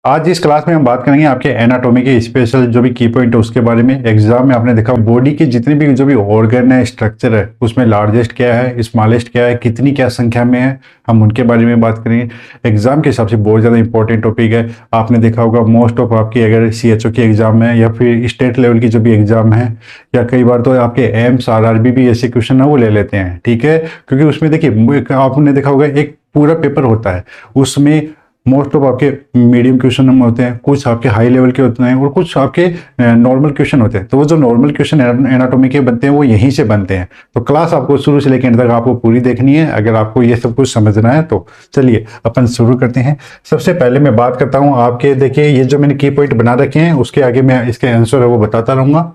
आज इस क्लास में हम बात करेंगे आपके एनाटॉमी के स्पेशल जो भी की पॉइंट है उसके बारे में। एग्जाम में आपने देखा बॉडी की जितनी भी जो भी ऑर्गन है, स्ट्रक्चर है, उसमें लार्जेस्ट क्या है, स्मॉलेस्ट क्या है, कितनी क्या संख्या में है, हम उनके बारे में बात करेंगे। एग्जाम के हिसाब से बहुत ज़्यादा इंपॉर्टेंट टॉपिक है। आपने देखा होगा मोस्ट ऑफ आपकी अगर CHO की एग्जाम है या फिर स्टेट लेवल की जो भी एग्जाम है, या कई बार तो आपके एम्स RRB भी ऐसे क्वेश्चन है वो ले लेते हैं। ठीक है, क्योंकि उसमें देखिए आपने देखा होगा एक पूरा पेपर होता है, उसमें मोस्ट ऑफ आपके मीडियम क्वेश्चन होते हैं, कुछ आपके हाई लेवल के होते हैं और कुछ आपके नॉर्मल क्वेश्चन होते हैं। तो वो जो नॉर्मल क्वेश्चन एनाटॉमी के बनते हैं वो यहीं से बनते हैं। तो क्लास आपको शुरू से लेकर अंत तक आपको पूरी देखनी है अगर आपको ये सब कुछ समझना है तो। चलिए अपन शुरू करते हैं। सबसे पहले मैं बात करता हूँ आपके, देखिए ये जो मैंने की पॉइंट बना रखे हैं उसके आगे मैं इसके आंसर है वो बताता रहूंगा।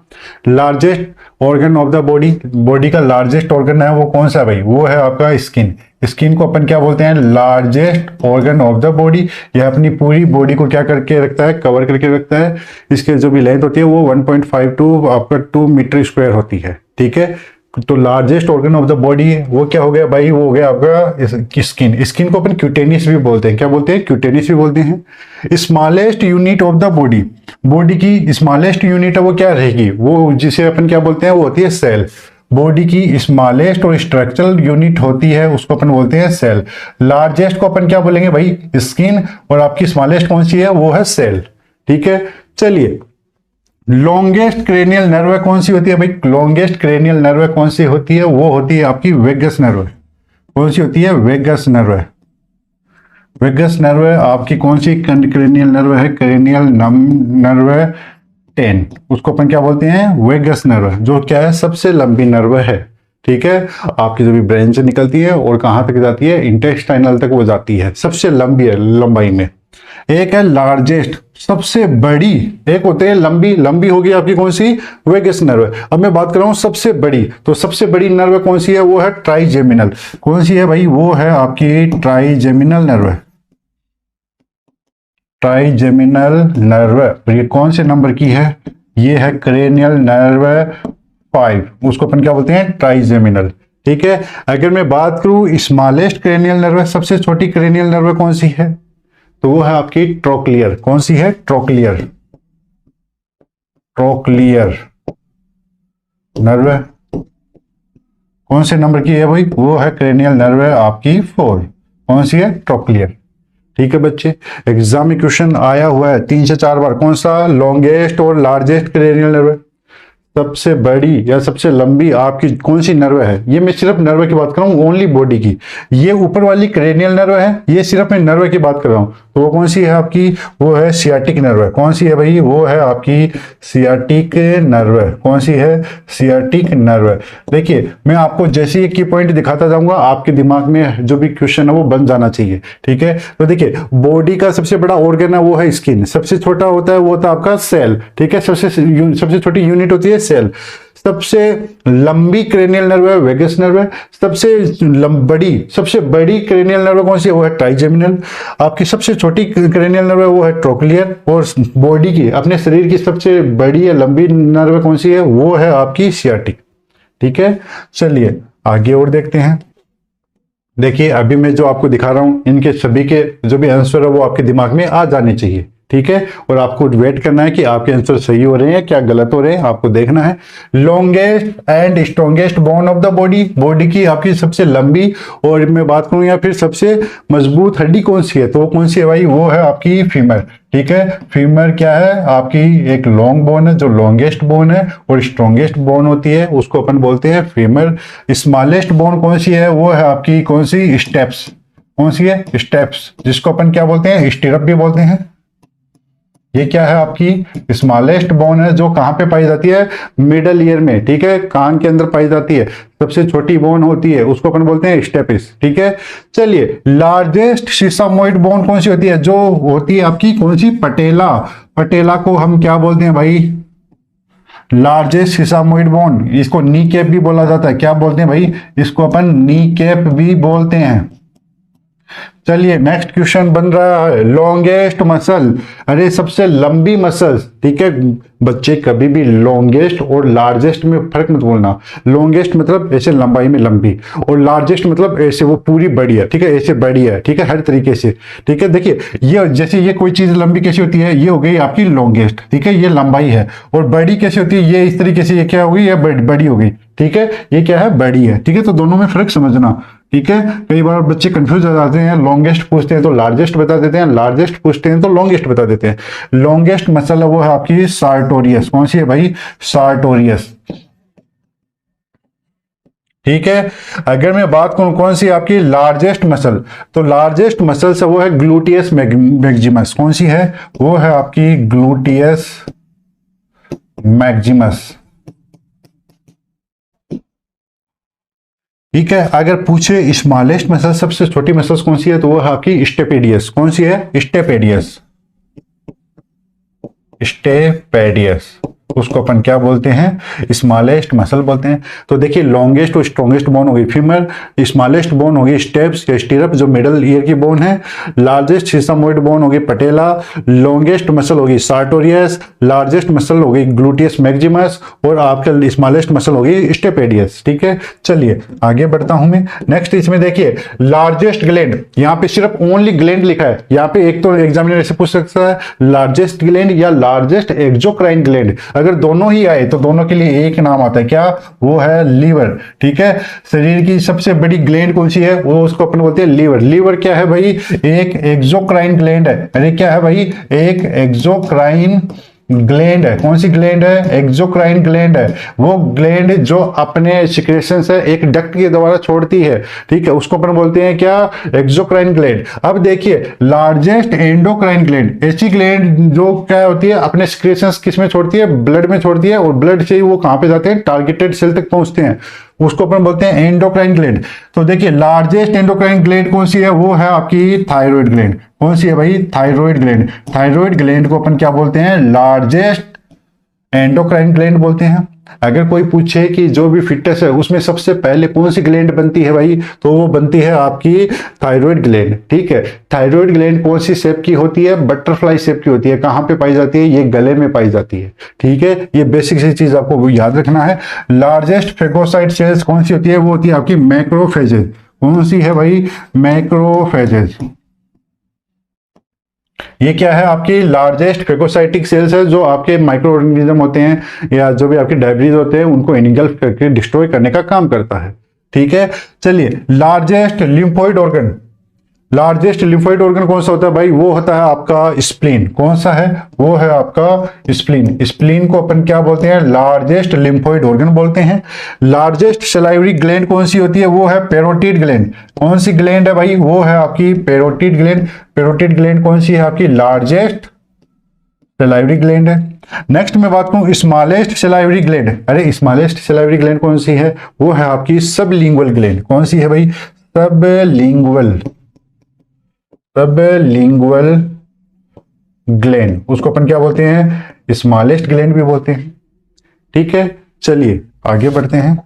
Largest organ of the body, body का लार्जेस्ट ऑर्गन है वो कौन सा है भाई? वो है आपका स्किन। स्किन को अपन क्या बोलते हैं? Largest organ of the body. यह अपनी पूरी बॉडी को क्या करके रखता है? कवर करके रखता है। इसके जो भी लेंथ होती है वो 1.52 आपका 2 मीटर स्क्वायर होती है। ठीक है, तो largest organ of the body वो क्या हो गया भाई? वो हो गया आपका स्किन। स्किन को अपन क्यूटेनियस भी बोलते हैं। क्या बोलते हैं? क्यूटेनियस भी बोलते हैं। Smallest unit of the body, body की स्मॉलेस्ट यूनिट है वो क्या रहेगी? वो जिसे अपन क्या बोलते हैं? वो होती है सेल। बॉडी की स्मॉलेस्ट और स्ट्रक्चरल यूनिट होती है उसको अपन बोलते हैं सेल। लार्जेस्ट को अपन क्या बोलेंगे भाई? स्किन। और आपकी स्मॉलेस्ट कौन सी है? वो है सेल। ठीक है, चलिए लॉन्गेस्ट क्रेनियल नर्व कौन सी होती है भाई? लॉन्गेस्ट क्रेनियल नर्व कौन सी होती है? वो होती है आपकी वेगस नर्व। कौन सी होती है? Vagus nerve. वेगस नर्व आपकी कौन सी क्रेनियल नर्व है? क्रेनियल नर्व 10, उसको अपन क्या बोलते हैं? वेगस नर्व, जो क्या है? सबसे लंबी नर्व है। ठीक है, आपकी जो भी ब्रेन से निकलती है और कहां तक जाती है? इंटेस्टाइनल तक वो जाती है, सबसे लंबी है लंबाई में। एक है लार्जेस्ट, सबसे बड़ी। एक होते हैं लंबी, लंबी होगी आपकी कौन सी? Vagus nerve. अब मैं बात कर रहा हूं सबसे बड़ी, तो सबसे बड़ी नर्व कौन सी है? वो है ट्राइजेमिनल। कौन सी है भाई? वो है आपकी ट्राइजेमिनल नर्व। ट्राइजेमिनल नर्व ये कौन से नंबर की है? ये है क्रेनियल नर्व 5, उसको अपन क्या बोलते हैं? ट्राइजेमिनल। ठीक है, अगर मैं बात करूं स्मॉलेस्ट क्रेनियल नर्व, सबसे छोटी क्रेनियल नर्व कौन सी है? तो वो है आपकी ट्रोक्लियर। कौन सी है? ट्रोक्लियर। ट्रोक्लियर नर्व कौन से नंबर की है भाई? वो है क्रेनियल नर्व आपकी 4। कौन सी है? ट्रोक्लियर। ठीक है बच्चे, एग्जाम में क्वेश्चन आया हुआ है 3 से 4 बार। कौन सा? लॉन्गेस्ट और लार्जेस्ट क्रेनियल नर्व, सबसे बड़ी या सबसे लंबी आपकी कौन सी नर्व है? ये मैं सिर्फ नर्व की बात कर रहा हूँ, ओनली बॉडी की। ये ऊपर वाली क्रेनियल नर्व है, ये सिर्फ मैं नर्व की बात कर रहा हूँ। तो वो कौन सी है आपकी? वो है सियाटिक नर्व। कौन सी है भाई? वो है आपकी सियाटिक नर्व। कौन सी है? Sciatic nerve. देखिए मैं आपको जैसे ही की पॉइंट दिखाता जाऊंगा आपके दिमाग में जो भी क्वेश्चन है वो बन जाना चाहिए। ठीक है, तो देखिए बॉडी का सबसे बड़ा ऑर्गन है वो है स्किन। सबसे छोटा होता है वो होता है आपका सेल। ठीक है, सबसे छोटी यूनिट होती है सेल। सबसे लंबी क्रेनियल नर्व है वेगस नर्व। सबसे बड़ी क्रेनियल नर्व कौन सी है? वो है ट्राइजेमिनल। आपकी सबसे छोटी क्रेनियल नर्व है वो है ट्रोक्लियर। और बॉडी की, अपने शरीर की सबसे बड़ी या लंबी नर्व कौन सी है? वो है आपकी सियाटिक। ठीक है, चलिए आगे और देखते हैं। देखिए अभी मैं जो आपको दिखा रहा हूं इनके सभी के जो भी आंसर है वो आपके दिमाग में आ जाने चाहिए। ठीक है, और आपको वेट करना है कि आपके आंसर सही हो रहे हैं क्या गलत हो रहे हैं, आपको देखना है। Longest and strongest bone of the body, body की आपकी सबसे लंबी और मैं बात करूं या फिर सबसे मजबूत हड्डी कौन सी है? तो वो कौन सी है भाई? वो है आपकी फीमर। ठीक है, फीमर क्या है? आपकी एक लॉन्ग बोन है जो लॉन्गेस्ट बोन है, और स्ट्रॉन्गेस्ट बोन होती है उसको अपन बोलते हैं फीमर। स्मॉलेस्ट बोन कौन सी है? वो है आपकी कौन सी? स्टेप्स। कौन सी है? स्टेप्स, जिसको अपन क्या बोलते हैं? स्टिरअप भी बोलते हैं। ये क्या है? आपकी स्मॉलेस्ट बोन है जो कहां पे पाई जाती है? मिडल ईयर में। ठीक है, कान के अंदर पाई जाती है। सबसे छोटी बोन होती है उसको अपन बोलते हैं स्टेपिस। ठीक है, चलिए लार्जेस्ट सिसामोइड बोन कौन सी होती है? जो होती है आपकी कौन सी? पटेला। पटेला को हम क्या बोलते हैं भाई? Largest sesamoid bone. इसको नी कैप भी बोला जाता है। क्या बोलते हैं भाई? इसको अपन नी कैप भी बोलते हैं। चलिए नेक्स्ट क्वेश्चन बन रहा है, लॉन्गेस्ट मसल। अरे सबसे लंबी मसल, ठीक है बच्चे, कभी भी लॉन्गेस्ट और लार्जेस्ट में फर्क मत बोलना। लॉन्गेस्ट मतलब ऐसे लंबाई में लंबी, और लार्जेस्ट मतलब ऐसे वो पूरी बड़ी है, ठीक है, ऐसे बड़ी है, ठीक है, हर तरीके से, ठीक है। देखिए ये जैसे ये कोई चीज लंबी कैसी होती है, ये हो गई आपकी लॉन्गेस्ट, ठीक है, ये लंबाई है। और बड़ी कैसे होती है, ये इस तरीके से, ये क्या होगी, ये बड़ी हो गई, ठीक है, ये क्या है, बड़ी है, ठीक है। तो दोनों में फर्क समझना, ठीक है। कई बार बच्चे कंफ्यूज हो जाते हैं, लॉन्गेस्ट पूछते हैं तो लार्जेस्ट बता देते हैं, लार्जेस्ट पूछते हैं तो लॉन्गेस्ट बता देते हैं। लॉन्गेस्ट मसल वो है आपकी सार्टोरियस। कौन सी है भाई, सार्टोरियस, ठीक है। अगर मैं बात करूं कौन सी आपकी लार्जेस्ट मसल, तो लार्जेस्ट मसल से वो है ग्लूटियस मैक्सिमस। कौन सी है, वो है आपकी ग्लूटियस मैक्सिमस, ठीक है। अगर पूछे स्मॉलेस्ट मसल, सबसे छोटी मसल कौन सी है, तो वो है आपकी स्टेपेडियस। कौन सी है, स्टेपेडियस, स्टेपेडियस, उसको अपन क्या बोलते हैं, स्मॉलेस्ट मसल बोलते हैं। तो देखिए लॉन्गेस्ट और स्ट्रॉन्गेस्ट बोन होगी फीमर, स्मॉलेस्ट बोन होगी स्टेप्स या स्टीरअप जो मिडल ईयर की बोन है, लार्जेस्ट सीसामोइड बोन होगी पटेला, लॉन्गेस्ट मसल होगी सार्टोरियस, लार्जेस्ट मसल होगी ग्लूटियस मैक्सिमस, और आपका स्मॉलेस्ट मसल होगी स्टेपेडियस, ठीक है। चलिए आगे बढ़ता हूं मैं। नेक्स्ट इसमें देखिए लार्जेस्ट ग्लैंड, यहाँ पे सिर्फ ओनली ग्लैंड लिखा है। यहाँ पे एक तो एग्जामिनर ऐसे पूछ सकता है लार्जेस्ट ग्लैंड या लार्जेस्ट एक्सोक्राइन ग्लैंड, अगर दोनों ही आए तो दोनों के लिए एक नाम आता है, क्या, वो है लीवर, ठीक है। शरीर की सबसे बड़ी ग्लैंड कौन सी है, वो उसको अपन बोलते हैं लीवर। लीवर क्या है भाई, एक एक्सोक्राइन ग्लैंड है। अरे क्या है भाई, एक एक्सोक्राइन ग्लैंड है। कौन सी ग्लैंड है, एक्सोक्राइन ग्लैंड है। वो ग्लैंड जो अपने सिक्रेशन से एक डक्ट के द्वारा छोड़ती है, ठीक है, उसको अपन बोलते हैं क्या, एक्सोक्राइन ग्लैंड। अब देखिए लार्जेस्ट एंडोक्राइन ग्लैंड, ऐसी ग्लैंड जो क्या होती है अपने सिक्रेशन किस में छोड़ती है, ब्लड में छोड़ती है, और ब्लड से ही वो कहां पे जाते हैं, टारगेटेड सेल तक पहुंचते हैं, उसको अपन बोलते हैं एंडोक्राइन ग्लैंड। तो देखिए लार्जेस्ट एंडोक्राइन ग्लैंड कौन सी है, वो है आपकी थायराइड ग्लैंड। कौन सी है भाई, थायराइड ग्लैंड। थायराइड ग्लैंड को अपन क्या बोलते हैं, लार्जेस्ट एंडोक्राइन ग्लैंड बोलते हैं। अगर कोई पूछे कि जो भी फिटनेस है उसमें सबसे पहले कौन सी ग्लैंड बनती है भाई, तो वो बनती है आपकी थायराइड ग्लैंड, ठीक है। थायराइड ग्लैंड कौन सी शेप की होती है, बटरफ्लाई शेप की होती है। कहां पे पाई जाती है, ये गले में पाई जाती है, ठीक है। ये बेसिक सी चीज आपको याद रखना है। लार्जेस्ट फेगोसाइट सेल्स कौन सी होती है, वो होती है आपकी मैक्रोफेजेज। कौन सी है भाई, मैक्रोफेजेज। ये क्या है, आपकी लार्जेस्ट फेगोसाइटिक सेल्स है, जो आपके माइक्रो ऑर्गेनिज्म होते हैं या जो भी आपके डायब्रीज होते हैं उनको इनगल्फ करके डिस्ट्रॉय करने का काम करता है, ठीक है। चलिए largest lymphoid organ, largest lymphoid organ कौन सा होता है भाई, वो होता है आपका स्प्लीन। कौन सा है, वो है आपका स्प्लीन। स्प्लीन को अपन क्या बोलते हैं, लार्जेस्ट लिम्फोइड ऑर्गन बोलते हैं। लार्जेस्ट सलाइवरी ग्लैंड कौन सी होती है, वो है पेरोटिड ग्लैंड। कौन सी ग्लैंड है भाई, वो है आपकी पेरोटिड ग्लैंड। पेरोटिड ग्लैंड कौन सी है आपकी, लार्जेस्ट सलाइवरी ग्लैंड है। नेक्स्ट मैं बात करूं स्मॉलेस्ट सलाइवरी ग्लैंड, अरे स्मॉलेस्ट सलाइवरी ग्लैंड कौन सी है, वो है आपकी सबलिंगुअल ग्लैंड। कौन सी है भाई, सबलिंगुअल, सबलिंगुअल ग्लैंड, उसको अपन क्या बोलते हैं, स्मॉलेस्ट ग्लैंड भी बोलते हैं, ठीक है। चलिए आगे बढ़ते हैं।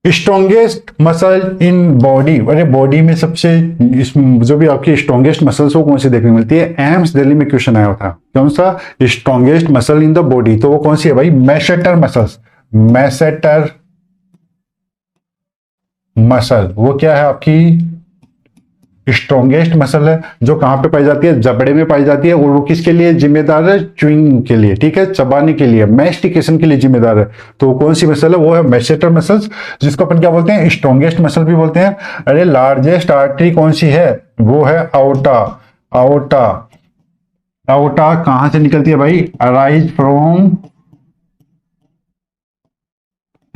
स्ट्रॉन्गेस्ट मसल इन बॉडी, अरे बॉडी में सबसे जो भी आपकी स्ट्रॉन्गेस्ट मसल्स हो कौन सी देखने मिलती है, एम्स दिल्ली में क्वेश्चन आया था, कौन सा strongest muscle in the body, तो वो कौन सी है भाई, मैसेटर मसल्स। मैसेटर मसल वो क्या है आपकी, स्ट्रॉन्गेस्ट मसल है, जो कहां पे पाई जाती है, जबड़े में पाई जाती है, और वो किसके लिए जिम्मेदार है, च्यूइंग के लिए, ठीक है, चबाने के लिए, मैस्टिकेशन के लिए जिम्मेदार है। तो कौन सी मसल है, वो है मैसेटर मसल्स, जिसको अपन क्या बोलते हैं, स्ट्रॉन्गेस्ट मसल भी बोलते हैं। अरे लार्जेस्ट आर्टरी कौन सी है, वो है आउटा। आउटा, आउटा कहां से निकलती है भाई, अराइज फ्रॉम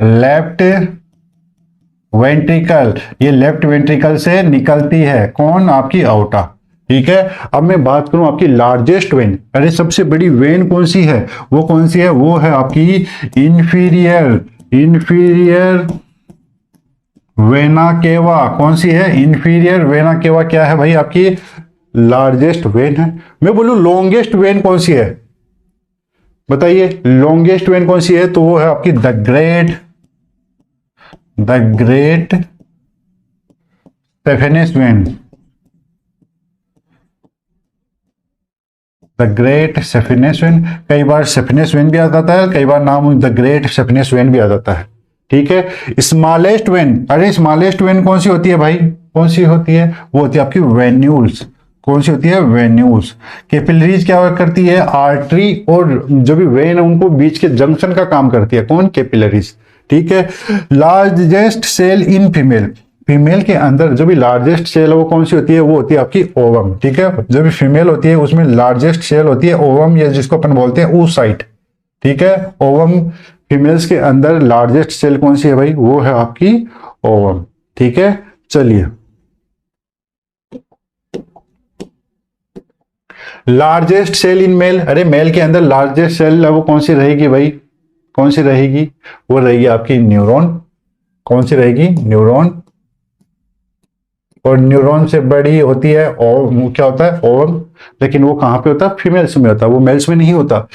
लेफ्ट वेंट्रिकल, ये लेफ्ट वेंट्रिकल से निकलती है, कौन, आपकी आउटा, ठीक है। अब मैं बात करूं आपकी लार्जेस्ट वेन, अरे सबसे बड़ी वेन कौन सी है, वो कौन सी है, वो है आपकी इंफीरियर, इंफीरियर वेना केवा। कौन सी है, इंफीरियर वेना केवा क्या है भाई, आपकी लार्जेस्ट वेन है। मैं बोलूं लॉन्गेस्ट वेन कौन सी है, बताइए लॉन्गेस्ट वेन कौन सी है, तो वो है आपकी the great saphenous vein, the great saphenous vein. कई बार सेफिनेस वेन भी आ जाता है, कई बार नाम द ग्रेट सेफिनेस वेन भी आ जाता है। ठीक है। स्मॉलेस्ट वेन, अरे स्मॉलेस्ट वेन कौन सी होती है भाई, कौन सी होती है, वो होती है आपकी वेन्यूल्स। कौन सी होती है, वेन्यूल्स। कैपिलरीज क्या करती है, आर्टरी और जो भी वेन है उनको बीच के जंक्शन का काम करती है, कौन, कैपिलरीज। ठीक है। Largest cell in female, female के अंदर जो भी लार्जेस्ट सेल है वो कौन सी होती है, वो होती है आपकी ओवम। ठीक है। जो भी फीमेल होती है उसमें लार्जेस्ट सेल होती है ओवम, या जिसको अपन बोलते हैं oocyte। ठीक है। ओवम, फीमेल्स के अंदर लार्जेस्ट सेल कौन सी है भाई, वो है आपकी ओवम। ठीक है। चलिए, लार्जेस्ट सेल इन मेल, अरे मेल के अंदर लार्जेस्ट सेल है वो कौन सी रहेगी भाई, कौन सी रहेगी, वो रहेगी आपकी न्यूरॉन। कौन सी रहेगी, न्यूरॉन। और न्यूरॉन से बड़ी होती है और क्या होता है, ओवम। लेकिन वो कहां पे होता है, फीमेल्स में होता है, वो मेल्स में नहीं होता।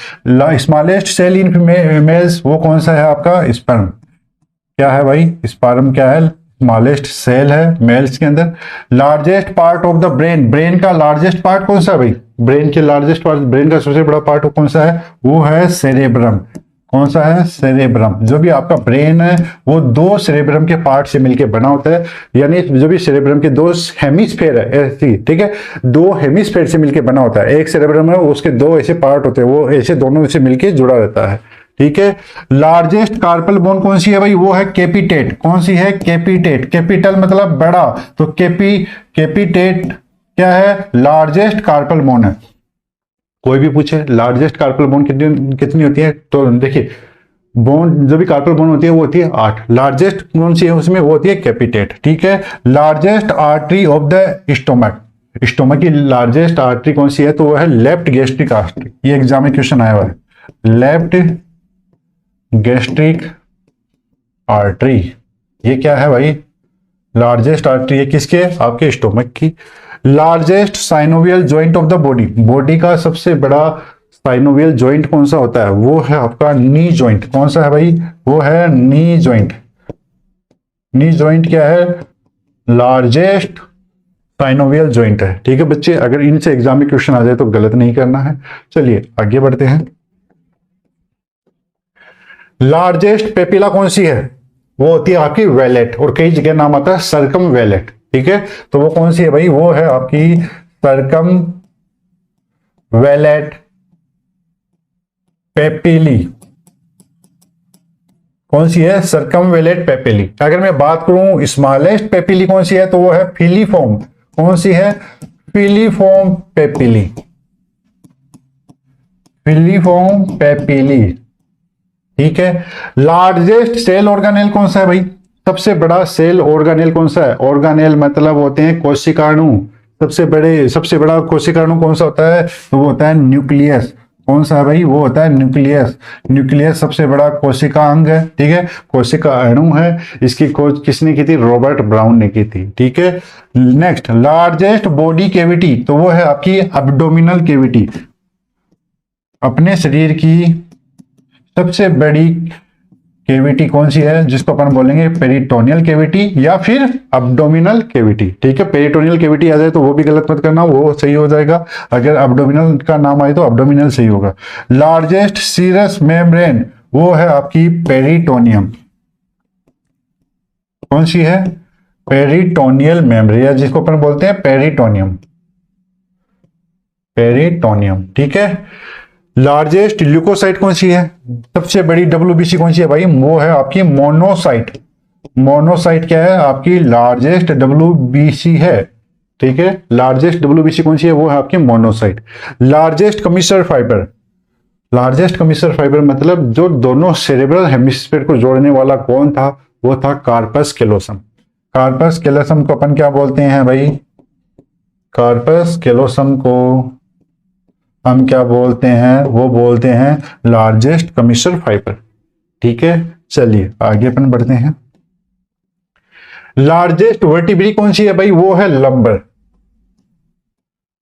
स्मॉलेस्ट सेल इन मेल्स वो कौन सा है आपका, स्पर्म। क्या है भाई, स्पर्म क्या है, स्मॉलेस्ट सेल है मेल्स के अंदर। Largest part of the brain, brain का लार्जेस्ट पार्ट कौन सा है भाई, ब्रेन के लार्जेस्ट पार्ट, ब्रेन का सबसे बड़ा पार्ट कौन सा है, वो है सेरेब्रम। कौन सा है, सेरेब्रम। जो भी आपका ब्रेन है वो दो सेरेब्रम के पार्ट से मिलकर बना होता है, यानी जो भी सेरेब्रम के दो हेमिस्फेयर है ऐसी, ठीक है, दो हेमिस्फेयर से मिलकर बना होता है। एक सेरेब्रम है उसके दो ऐसे पार्ट होते हैं, वो ऐसे दोनों से मिलकर जुड़ा रहता है। ठीक है। लार्जेस्ट कार्पल बोन कौन सी है भाई, वो है कैपिटेट। कौन सी है, कैपिटेट। कैपिटल मतलब बड़ा, तो कैपिटेट क्या है, लार्जेस्ट कार्पल बोन है। कोई भी पूछे लार्जेस्ट कार्पल बोन कितनी कितनी होती है, तो देखिए बोन जो भी कार्पल बोन होती है वो होती है 8। लार्जेस्ट कौन सी है उसमें, वो होती है कैपिटेट। ठीक है। Largest artery of the stomach, stomach की लार्जेस्ट आर्टरी कौन सी है, तो वो है लेफ्ट गैस्ट्रिक आर्टरी। ये एग्जाम में क्वेश्चन आया हुआ है, लेफ्ट गैस्ट्रिक आर्टरी। ये क्या है भाई, लार्जेस्ट आर्टरी है किसके, आपके स्टोमक की। Largest synovial joint of the body, body का सबसे बड़ा साइनोवियल जॉइंट कौन सा होता है, वो है आपका नी जॉइंट। कौन सा है भाई, वो है नी जॉइंट। नी जॉइंट क्या है, लार्जेस्ट साइनोवियल जॉइंट है। ठीक है बच्चे, अगर इनसे एग्जाम में क्वेश्चन आ जाए तो गलत नहीं करना है। चलिए आगे बढ़ते हैं। लार्जेस्ट पेपिला कौन सी है, वो होती है आपकी वेलेट, और कई जगह नाम आता है सरकम वेलेट। ठीक है। तो वो कौन सी है भाई, वो है आपकी सरकम वेलेट पेपिली। कौन सी है, सरकम वेलेट पेपिली। अगर मैं बात करूं स्मॉलेस्ट पेपिली कौन सी है, तो वो है फिलीफॉर्म। कौन सी है, फिलीफॉर्म पेपिली। Filiform papillae. ठीक है। लार्जेस्ट सेल ऑर्गेनेल कौन सा है भाई, सबसे बड़ा सेल ऑर्गेनेल कौन सा है, ऑर्गेनेल मतलब होते हैं कोशिकाणु। सबसे बड़ा कोशिकाणु कौन सा होता है, तो वो होता है न्यूक्लियस। कौन सा है भाई, वो होता है न्यूक्लियस। न्यूक्लियस सबसे बड़ा कोशिका अंग है। ठीक है, कोशिका अणु है। इसकी खोज किसने की थी, रॉबर्ट ब्राउन ने की थी। ठीक है। नेक्स्ट, लार्जेस्ट बॉडी कैविटी, तो वो है आपकी एब्डोमिनल कैविटी। अपने शरीर की सबसे बड़ी कैविटी कौन सी है, जिसको अपन बोलेंगे पेरिटोनियल कैविटी या फिर एब्डोमिनल कैविटी। ठीक है, पेरिटोनियल कैविटी आ जाए तो वो भी गलत मत करना, वो सही हो जाएगा। अगर एब्डोमिनल का नाम आए तो एब्डोमिनल सही होगा। लार्जेस्ट सीरस मेम्ब्रेन, वो है आपकी पेरिटोनियम। कौन सी है, पेरिटोनियल मेम्ब्रेन, जिसको अपन बोलते हैं पेरिटोनियम। पेरिटोनियम। ठीक है। लार्जेस्ट ल्यूकोसाइट कौन सी है, सबसे बड़ी डब्ल्यूबीसी कौन सी है भाई, वो है आपकी मोनोसाइट। मोनोसाइट क्या है, आपकी लार्जेस्ट डब्ल्यूबीसी है। ठीक है, लार्जेस्ट डब्ल्यूबीसी कौन सी है, वो है आपकी monocyte. Largest commissure fibre, largest commissure fibre मतलब जो दोनों सेरेब्रल हेमिस्फीयर को जोड़ने वाला कौन था, वो था कार्पस कैलोसम। कार्पस कैलोसम को अपन क्या बोलते हैं भाई, कार्पस कैलोसम को हम क्या बोलते हैं, वो बोलते हैं लार्जेस्ट कमिसर फाइबर। ठीक है। चलिए आगे अपन बढ़ते हैं। लार्जेस्ट वर्टिब्री कौन सी है भाई, वो है लंबर।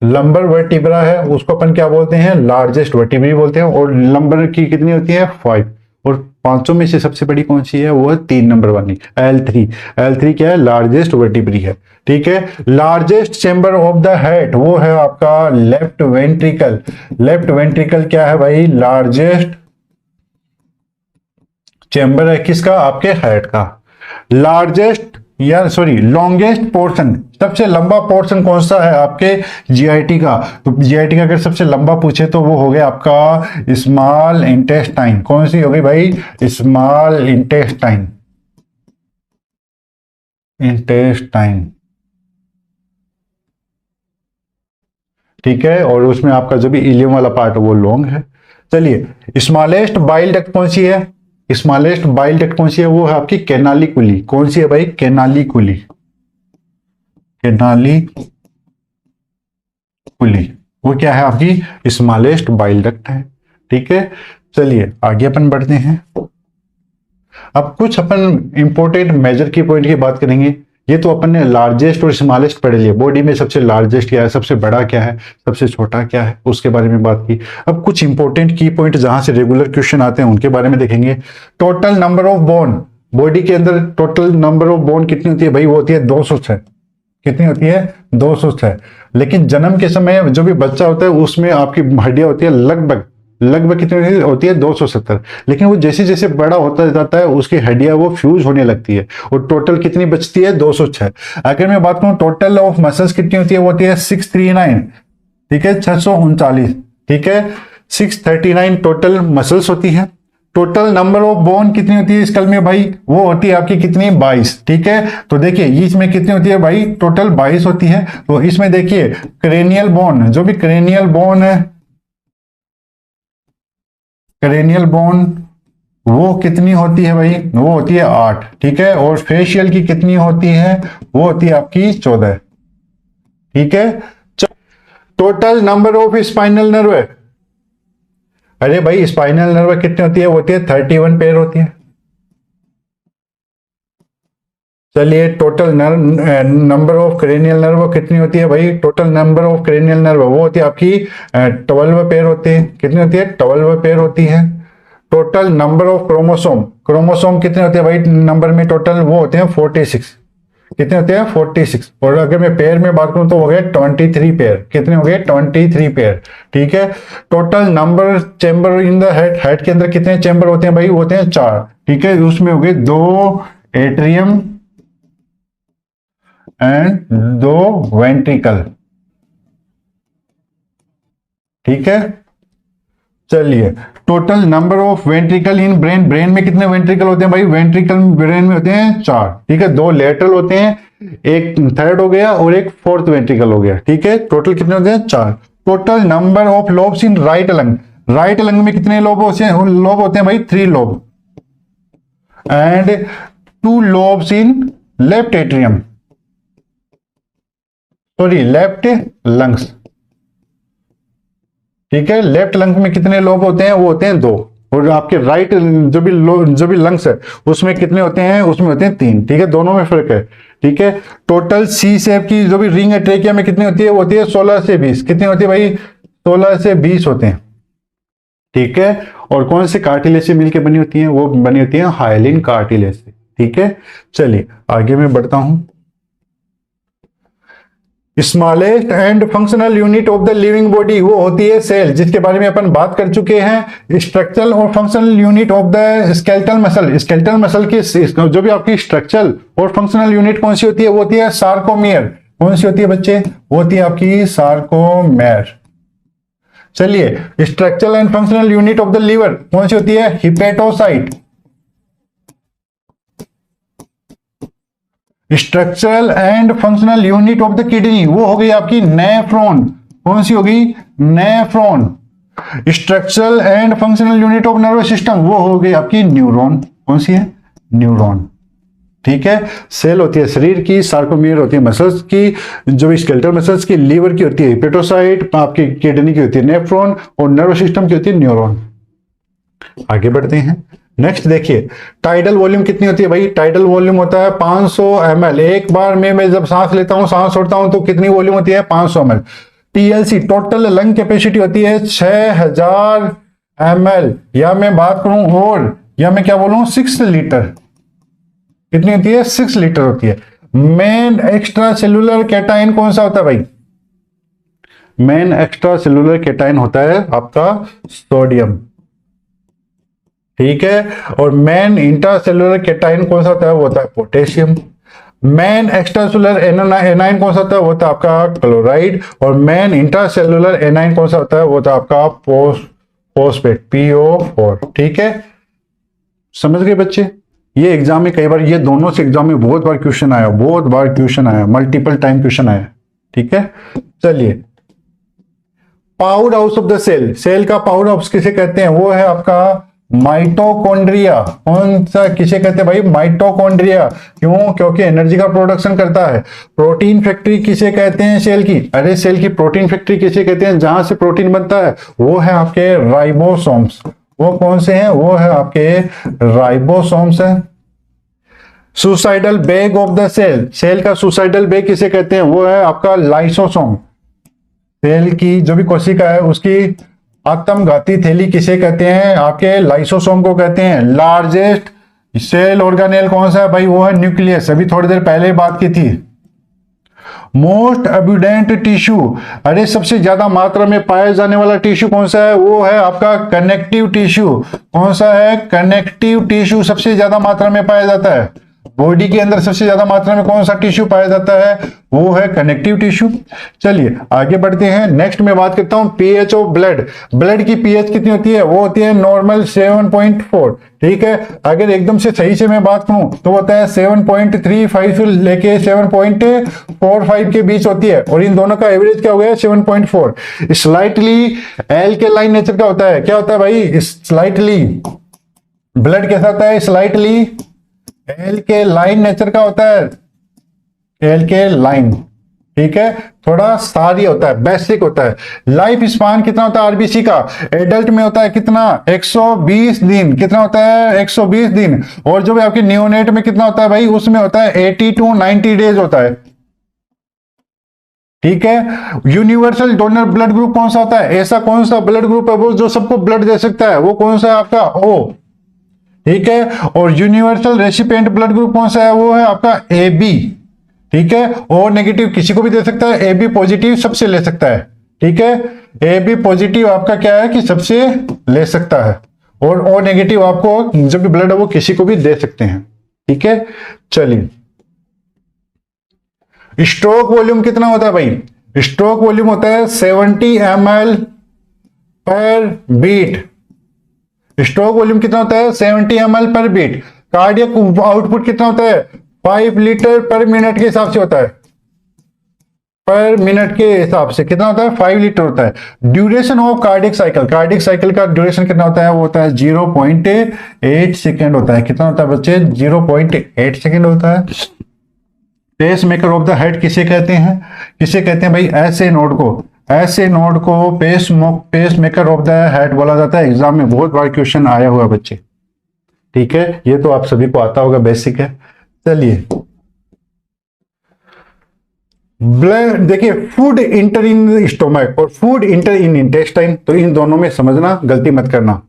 लंबर वर्टिब्रा है, उसको अपन क्या बोलते हैं, लार्जेस्ट वर्टिब्री बोलते हैं। और लंबर की कितनी होती है, 5। और 500 में से सबसे बड़ी कौन सी है? वो है 3 नंबर वाली L3। L3 क्या है? लार्जेस्ट वर्टिब्री है। ठीक है, largest chamber of the heart वो है आपका लेफ्ट वेंट्रिकल। लेफ्ट वेंट्रिकल क्या है भाई? लार्जेस्ट चेंबर है किसका? आपके हार्ट का। लार्जेस्ट या सॉरी लॉन्गेस्ट पोर्शन, सबसे लंबा पोर्शन कौन सा है आपके जीआईटी का? तो जीआईटी का अगर सबसे लंबा पूछे तो वो हो गया आपका स्मॉल इंटेस्टाइन। कौन सी होगी भाई? Small intestine. इंटेस्टाइन, ठीक है, और उसमें आपका जो भी इलियम वाला पार्ट है वो लॉन्ग है। चलिए, स्मॉलेस्ट बाइल डक्ट कौन सी है? स्मॉलेस्ट बाइल डक्ट कौन सी है? वो है आपकी कैनालिकुली। कौन सी है भाई? कैनालिकुली। कैनालिकुली वो क्या है? आपकी स्मॉलेस्ट बाइल डक्ट है। ठीक है, चलिए आगे अपन बढ़ते हैं। अब कुछ अपन इंपॉर्टेंट मेजर की पॉइंट की बात करेंगे। ये तो अपन ने लार्जेस्ट और स्मॉलेस्ट पढ़ लिया, बॉडी में सबसे लार्जेस्ट क्या है, सबसे बड़ा क्या है, सबसे छोटा क्या है, उसके बारे में बात की। अब कुछ इंपॉर्टेंट की पॉइंट जहां से रेगुलर क्वेश्चन आते हैं उनके बारे में देखेंगे। Total number of bone, body के अंदर टोटल नंबर ऑफ बोन कितनी होती है भाई? वो होती है 206। कितनी होती है? 206। लेकिन जन्म के समय जो भी बच्चा होता है उसमें आपकी हड्डियां होती है लगभग कितनी होती है? 270। लेकिन वो जैसे जैसे बड़ा होता जाता है उसकी हड्डियां वो फ्यूज होने लगती है और टोटल कितनी बचती है? 206। अगर मैं बात करूं टोटल ऑफ मसल्स कितनी होती है? वो होती है 639। ठीक है, 639। ठीक है, 639 टोटल मसल्स होती है। टोटल नंबर ऑफ बोन कितनी होती है स्कल में भाई? वो होती है आपकी कितनी? 22। ठीक है, तो देखिए इसमें कितनी होती है भाई? टोटल 22 होती है। तो इसमें देखिए क्रेनियल बोन, जो भी क्रेनियल बोन है, क्रेनियल बोन वो कितनी होती है भाई? वो होती है 8। ठीक है, और फेशियल की कितनी होती है? वो होती है आपकी 14। ठीक है, total number of spinal nerve, अरे भाई स्पाइनल नर्व कितनी होती है? वो होती है 31 पेयर होती है। चलिए, total number of cranial nerve कितनी होती है भाई? Total number of cranial nerve वो होती है आपकी 12 पेयर होती है। कितनी होती है? 12 पेयर होती है। Total number of chromosome, chromosome कितने होते हैं भाई नंबर में? टोटल वो होते हैं 46। कितने होते हैं? 46। और अगर मैं पेयर में बात करूं तो हो गए 23 पेयर। कितने हो गए? 23 पेयर। ठीक है, total number chamber in the head, head के अंदर कितने चेंबर होते हैं भाई? वो होते हैं 4। ठीक है, उसमें हो गए 2 एट्रियम एंड 2 वेंट्रिकल। ठीक है, चलिए total number of ventricle in brain, brain में कितने वेंट्रिकल होते हैं भाई? वेंट्रिकल ब्रेन में होते हैं 4। ठीक है, 2 लेटरल होते हैं, एक थर्ड हो गया और एक फोर्थ वेंट्रिकल हो गया। ठीक है, टोटल कितने होते हैं? 4। Total number of lobes in right lung, right lung में कितने लोब होते हैं? लोब होते हैं भाई 3 lobe and 2 lobes in left atrium, sorry left lungs. ठीक है, लेफ्ट लंग में कितने लोब होते हैं? वो होते हैं 2। और आपके राइट जो भी लंग्स है उसमें कितने होते हैं? उसमें होते हैं 3। ठीक है, दोनों में फर्क है। ठीक है, टोटल सी शेप की जो भी रिंग है ट्रेकिया में कितनी होती है? वो होती है 16 से 20। कितनी होती है भाई? 16 से 20 होते हैं। ठीक है, और कौन से कार्टिलेज से मिलकर बनी होती है? वो बनी होती है हाइलिन कार्टिलेज से। ठीक है, चलिए आगे मैं बढ़ता हूं। Smallest and functional unit of the living body वो होती है सेल, जिसके बारे में अपन बात कर चुके हैं। स्ट्रक्चरल और functional unit of the skeletal muscle, skeletal muscle की जो भी आपकी स्ट्रक्चरल और फंक्शनल यूनिट कौन सी होती है? वो होती है सार्कोमियर। कौन सी होती है बच्चे? वो होती है आपकी सार्कोमेर। चलिए, structural and functional unit of the liver कौन सी होती है? Hepatocyte. Structural and functional unit of the kidney वो हो गई आपकी नेफ्रॉन। कौन सी होगी? Nephron. Structural and functional unit of nervous system वो हो गई आपकी न्यूरॉन। कौन सी है? न्यूरॉन। ठीक है, सेल होती है शरीर की, सार्कोमियर होती है मसल्स की, जो स्केलेटल मसल्स की, लीवर की होती है हिपेटोसाइट, आपकी किडनी की होती है नेफ्रॉन और नर्वस सिस्टम की होती है न्यूरॉन। आगे बढ़ते हैं। नेक्स्ट देखिए, टाइडल वॉल्यूम कितनी होती है भाई? टाइडल वॉल्यूम होता है 500 ml। एक बार में मैं जब सांस लेता हूं, सांस छोड़ता हूं तो कितनी वॉल्यूम होती है? 500 ml। TLC total lung capacity होती है 6000 ml। या मैं बात करूं और या मैं क्या बोलूं 6 लीटर, कितनी होती है 6 लीटर होती है। मेन एक्स्ट्रा सेलुलर कैटाइन कौन सा होता है भाई? मेन एक्स्ट्रा सेलुलर कैटाइन होता है आपका सोडियम, ठीक है। और मेन इंट्रासेलुलर कैटाइन कौन सा होता है? वो होता है पोटेशियम। मेन एक्स्ट्रासेलुलर एनाइन कौन सा होता है? वो होता है आपका क्लोराइड। और मेन इंट्रासेलुलर एनाइन कौन सा होता है? वो होता है आपका फोस्फेट, PO4, ठीक है। समझ गए बच्चे? ये एग्जाम में कई बार, ये दोनों से एग्जाम में बहुत बार क्वेश्चन आया, बहुत बार क्वेश्चन आया, मल्टीपल टाइम क्वेश्चन आया, ठीक है। चलिए, powerhouse of the cell, cell का पावर हाउस किसे कहते हैं? वो है आपका माइटोकॉन्ड्रिया। कौन सा किसे कहते हैं भाई? माइटोकॉन्ड्रिया। क्यों? क्योंकि एनर्जी का प्रोडक्शन करता है। प्रोटीन फैक्ट्री किसे कहते हैं सेल की? अरे सेल की प्रोटीन फैक्ट्री किसे कहते हैं? जहां से प्रोटीन बनता है वो है आपके राइबोसोम्स। वो कौन से हैं? वो है आपके राइबोसोम्स है। Suicidal bag of the cell, cell का सुसाइडल बैग किसे कहते हैं? वो है आपका लाइसोसोम। सेल की जो भी कोशिका है उसकी आत्मघाती थैली किसे कहते हैं? आपके लाइसोसोम को कहते हैं। लार्जेस्ट सेल ऑर्गेनेल कौन सा है भाई? वो है न्यूक्लियस। अभी थोड़ी देर पहले बात की थी। मोस्ट अब्यूडेंट टिश्यू, अरे सबसे ज्यादा मात्रा में पाया जाने वाला टिश्यू कौन सा है? वो है आपका कनेक्टिव टिश्यू। कौन सा है? कनेक्टिव टिश्यू सबसे ज्यादा मात्रा में पाया जाता है। बॉडी के अंदर सबसे ज्यादा मात्रा में कौन सा टिश्यू पाया जाता है? वो है कनेक्टिव टिश्यू। चलिए आगे बढ़ते हैं। नेक्स्ट मैं बात करता हूं पीएच ऑफ ब्लड। ब्लड की पीएच कितनी होती है? वो होती है नॉर्मल 7.4, ठीक है। अगर एकदम से सही से मैं बात करूं तो होता है 7.35 से लेके 7.45 के बीच होती है, और इन दोनों का एवरेज क्या हो गया? 7.4। स्लाइटली एल्केलाइन नेचर का होता है। क्या होता है भाई? स्लाइटली ब्लड कैसा होता है? स्लाइटली एल्केलाइन नेचर का होता है। एल्केलाइन, ठीक है। थोड़ा सारी होता है, बेसिक होता है। लाइफ स्पान कितना होता है आरबीसी का? एडल्ट में होता है कितना? 120 दिन। कितना होता है? 120 दिन। और जो भी आपके न्यूनेट में कितना होता है भाई? उसमें होता है 80 to 90 डेज होता है, ठीक है। यूनिवर्सल डोनर ब्लड ग्रुप कौन सा होता है? ऐसा कौन सा ब्लड ग्रुप है वो जो सबको ब्लड दे सकता है? वो कौन सा है आपका? O, ठीक है। और यूनिवर्सल रेसिपिएंट ब्लड ग्रुप कौन सा है? वो है आपका AB, ठीक है। O नेगेटिव किसी को भी दे सकता है, AB पॉजिटिव सबसे ले सकता है, ठीक है। AB पॉजिटिव आपका क्या है कि सबसे ले सकता है, और O नेगेटिव आपको जो भी ब्लड है वो किसी को भी दे सकते हैं, ठीक है। चलिए, स्ट्रोक वॉल्यूम कितना होता है भाई? स्ट्रोक वॉल्यूम होता है 70 ml पर बीट। स्ट्रोक वॉल्यूम कितना होता है? 70 ml पर बीट। कार्डियक आउटपुट कितना होता है? 5 लीटर पर मिनट के हिसाब से होता है। पर मिनट के हिसाब से कितना होता है? 5 लीटर होता है। Duration of cardiac cycle, cardiac cycle का ड्यूरेशन कितना होता है? वो होता है 0.8 सेकेंड होता है। कितना होता है बच्चे? 0.8 सेकेंड होता है। Pacemaker of the head किसे कहते हैं? किसे कहते हैं भाई? ऐसे नोड को, ऐसे नोड को pacemaker of the head बोला जाता है। एग्जाम में बहुत बार क्वेश्चन आया हुआ बच्चे, ठीक है। ये तो आप सभी को आता होगा, बेसिक है। चलिए, ब्लड देखिए, फूड इंटर इन स्टोमक और फूड इंटर इन इंटेस्टाइन, तो इन दोनों में समझना, गलती मत करना।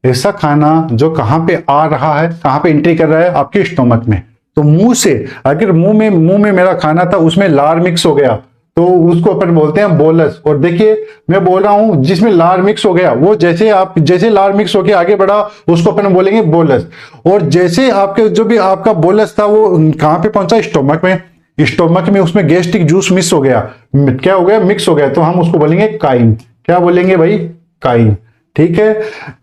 ऐसा खाना जो कहां पे आ रहा है, कहां पे एंट्री कर रहा है? आपके स्टोमक में। तो मुंह से, अगर मुंह में मेरा खाना था, उसमें लार मिक्स हो गया, तो उसको अपन बोलते हैं बोलस। और देखिए मैं बोल रहा हूं जिसमें लार मिक्स हो गया, वो जैसे लार मिक्स होके आगे बढ़ा उसको अपन बोलेंगे बोलस। और जैसे आपके जो भी आपका बोलस था वो कहां पे पहुंचा? स्टोमक में। स्टोमक में उसमें गैस्ट्रिक जूस मिक्स हो गया, क्या हो गया? मिक्स हो गया, तो हम उसको बोलेंगे काइम। क्या बोलेंगे भाई? काइम, ठीक है।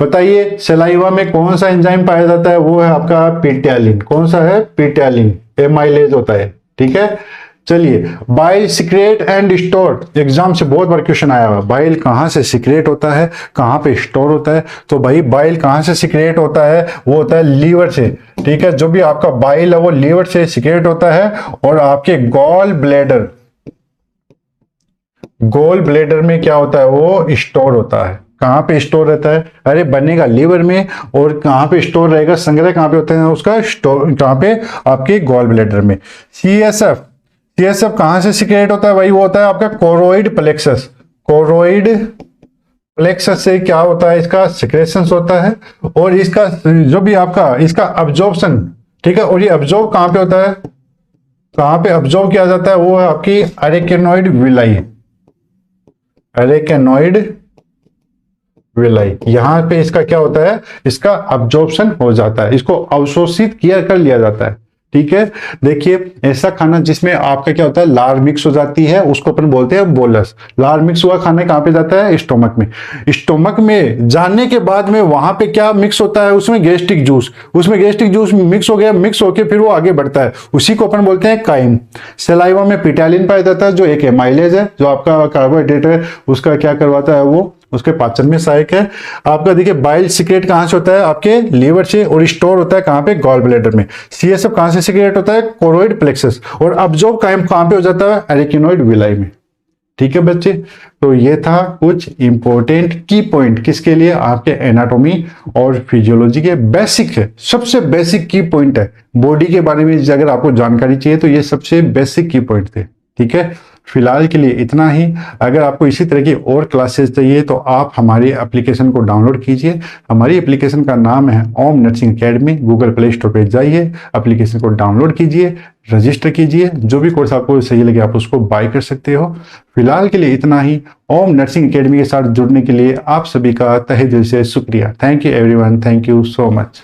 बताइए, सलाइवा में कौन सा एंजाइम पाया जाता है? वो है आपका पिट्यालिन। कौन सा है? पिट्यालिन। एमाइलेज होता है, ठीक है। चलिए, bile secrete and store, exam से बहुत बार क्वेश्चन आया हुआ। बाइल कहां से सिक्रेट होता है, कहां पे स्टोर होता है? तो भाई बाइल कहां से सिक्रेट होता है? वो होता है लीवर से, ठीक है। जो भी आपका बाइल है वो लीवर से सिक्रेट होता है। और आपके गॉल ब्लेडर में क्या होता है? वो स्टोर होता है। कहां पे स्टोर रहता है? अरे बनेगा लीवर में। और कहां पे स्टोर रहेगा? संग्रह कहां पे होता है उसका? स्टोर कहां पे? आपके गॉल ब्लेडर में। सीएसएफ कहां से सिक्रेट होता है भाई? वो होता है आपका कोरोइड प्लेक्सस। कोरोइड प्लेक्सस से क्या होता है, इसका सिक्रेशंस होता है, और इसका जो भी आपका इसका अब्जॉर्प्शन, ठीक है, और ये अब्जॉर्ब कहाँ पे होता है, कहाँ पे अब्जॉर्ब किया जाता है, वो है आपकी अरेकेनॉइड विलाई, अरेकेनॉइड विलाई। यहां पे इसका क्या होता है, इसका अब्जॉर्प्शन हो जाता है, इसको अवशोषित किया कर लिया जाता है, ठीक है। देखिए ऐसा खाना जिसमें आपका क्या होता है, लार मिक्स हो जाती है, उसको अपन बोलते हैं बोलस। लार मिक्स हुआ खाना कहां पे जाता है, स्टोमक में। स्टोमक में जाने के बाद में वहां पे क्या मिक्स होता है, उसमें गैस्ट्रिक जूस, उसमें गैस्ट्रिक जूस मिक्स हो गया, मिक्स होकर फिर वो आगे बढ़ता है, उसी को अपन बोलते हैं काइम। सलाइवा में पिटालिन पाया जाता है, जो एक एमाइलेज है, जो आपका कार्बोहाइड्रेट है उसका क्या करवाता है, वो उसके पाचन में सहायक है। आपका देखिए बाइल सीक्रेट कहां से होता है, आपके लीवर से, और स्टोर होता है कहां पे, गॉल ब्लैडर में। सीएसएफ कहां से सीक्रेट होता है, कोरोइड प्लेक्सस, और अब्जॉर्ब कहां पे हो जाता है, अरेकिनोइड विलाई में। ठीक है बच्चे, तो ये था कुछ इंपॉर्टेंट की पॉइंट किसके लिए, आपके एनाटॉमी और फिजियोलॉजी के बेसिक है, सबसे बेसिक की पॉइंट है। बॉडी के बारे में अगर आपको जानकारी चाहिए तो ये सबसे बेसिक की पॉइंट थे। ठीक है, फिलहाल के लिए इतना ही। अगर आपको इसी तरह की और क्लासेस चाहिए तो आप हमारी एप्लीकेशन को डाउनलोड कीजिए। हमारी एप्लीकेशन का नाम है Om nursing academy. Google Play Store पर जाइए, एप्लीकेशन को डाउनलोड कीजिए, रजिस्टर कीजिए, जो भी कोर्स आपको सही लगे आप उसको बाय कर सकते हो। फिलहाल के लिए इतना ही। ओम नर्सिंग एकेडमी के साथ जुड़ने के लिए आप सभी का तहे दिल से शुक्रिया। Thank you everyone, thank you so much.